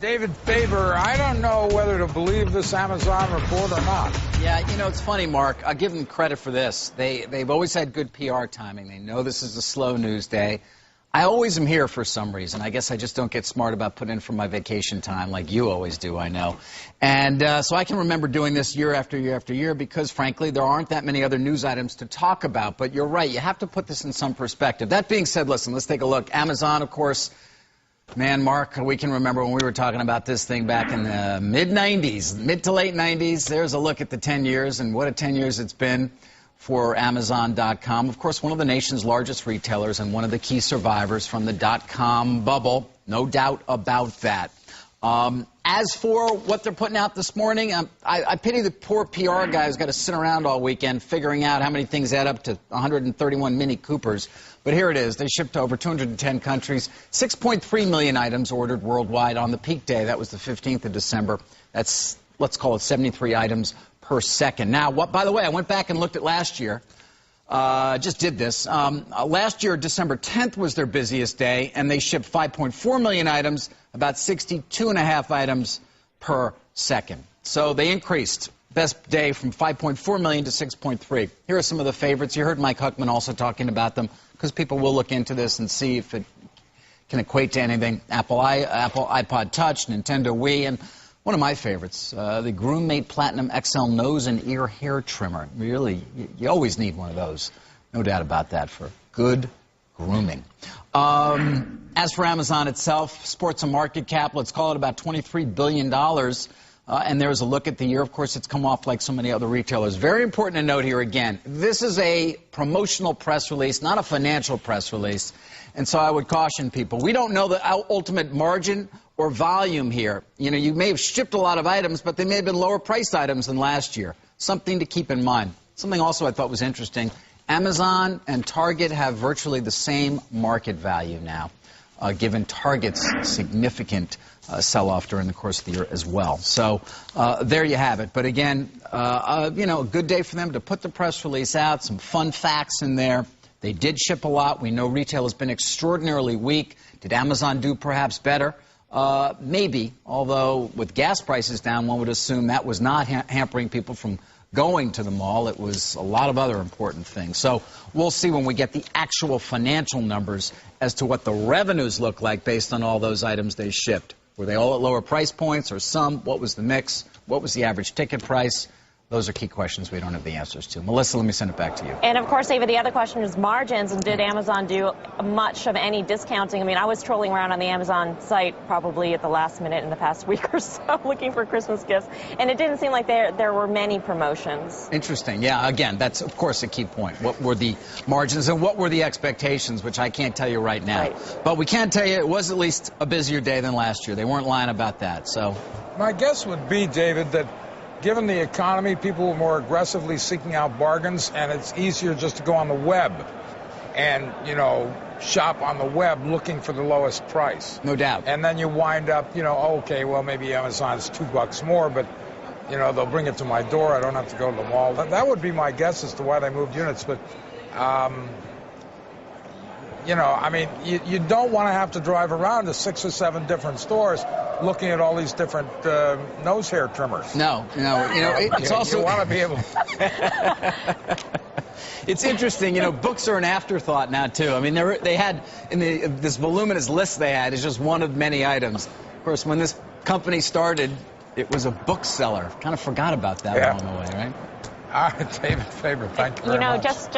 David Faber, I don't know whether to believe this Amazon report or not. Yeah, you know, it's funny, Mark. I'll give them credit for this. They've always had good PR timing. They know this is a slow news day. I always am here for some reason. I guess I just don't get smart about putting in for my vacation time like you always do, I know. And so I can remember doing this year after year after year because, frankly, there aren't that many other news items to talk about. But you're right. You have to put this in some perspective. That being said, listen, let's take a look. Amazon, of course. Man, Mark, we can remember when we were talking about this thing back in the mid-'90s, mid to late '90s. There's a look at the 10 years and what a 10 years it's been for Amazon.com. Of course, one of the nation's largest retailers and one of the key survivors from the dot-com bubble. No doubt about that. As for what they're putting out this morning, I pity the poor PR guy who's got to sit around all weekend figuring out how many things add up to 131 Mini Coopers. But here it is. They shipped to over 210 countries, 6.3 million items ordered worldwide on the peak day. That was the 15th of December. That's, let's call it 73 items per second. Now, by the way, I went back and looked at last year. Just did this. Last year, December 10th was their busiest day, and they shipped 5.4 million items, about 62.5 items per second. So they increased. Best day from 5.4 million to 6.3. Here are some of the favorites. You heard Mike Huckman also talking about them, because people will look into this and see if it can equate to anything. Apple iPod Touch, Nintendo Wii, and one of my favorites, the Groom Mate Platinum XL Nose and Ear Hair Trimmer. Really, you always need one of those. No doubt about that for good grooming. As for Amazon itself, sports and market cap, let's call it about $23 billion. And there's a look at the year. Of course, it's come off like so many other retailers. Very important to note here again, this is a promotional press release, not a financial press release. And so I would caution people. We don't know the ultimate margin or volume here. You know, you may have shipped a lot of items, but they may have been lower priced items than last year. Something to keep in mind. Something also I thought was interesting. Amazon and Target have virtually the same market value now, given Target's significant sell-off during the course of the year as well. So there you have it. But again, you know, a good day for them to put the press release out, some fun facts in there. They did ship a lot. We know retail has been extraordinarily weak. Did Amazon do perhaps better? Maybe, although with gas prices down, one would assume that was not hampering people from going to the mall. It was a lot of other important things. So we'll see when we get the actual financial numbers as to what the revenues look like based on all those items they shipped. Were they all at lower price points or some? What was the mix? What was the average ticket price? Those are key questions we don't have the answers to. Melissa, let me send it back to you. And, of course, David, the other question is margins, and did Amazon do much of any discounting? I mean, I was trolling around on the Amazon site probably at the last minute in the past week or so looking for Christmas gifts, and it didn't seem like there were many promotions. Interesting. Yeah, again, that's, of course, a key point. What were the margins and what were the expectations, which I can't tell you right now. Right. But we can tell you it was at least a busier day than last year. They weren't lying about that. So My guess would be, David, that given the economy, people were more aggressively seeking out bargains, and it's easier just to go on the web and, you know, shop on the web looking for the lowest price. no doubt. And then you wind up, you know, okay, well, maybe Amazon's $2 more, but, you know, they'll bring it to my door. I don't have to go to the mall. That would be my guess as to why they moved units. But, you know, I mean, you don't want to have to drive around to 6 or 7 different stores looking at all these different nose hair trimmers. No, you know, it's also... You want to be able... It's interesting, you know, books are an afterthought now, too. I mean, they had, in this voluminous list they had, is just one of many items. Of course, when this company started, it was a bookseller. Kind of forgot about that along the way, right? All right, David Faber, thank you very much. Just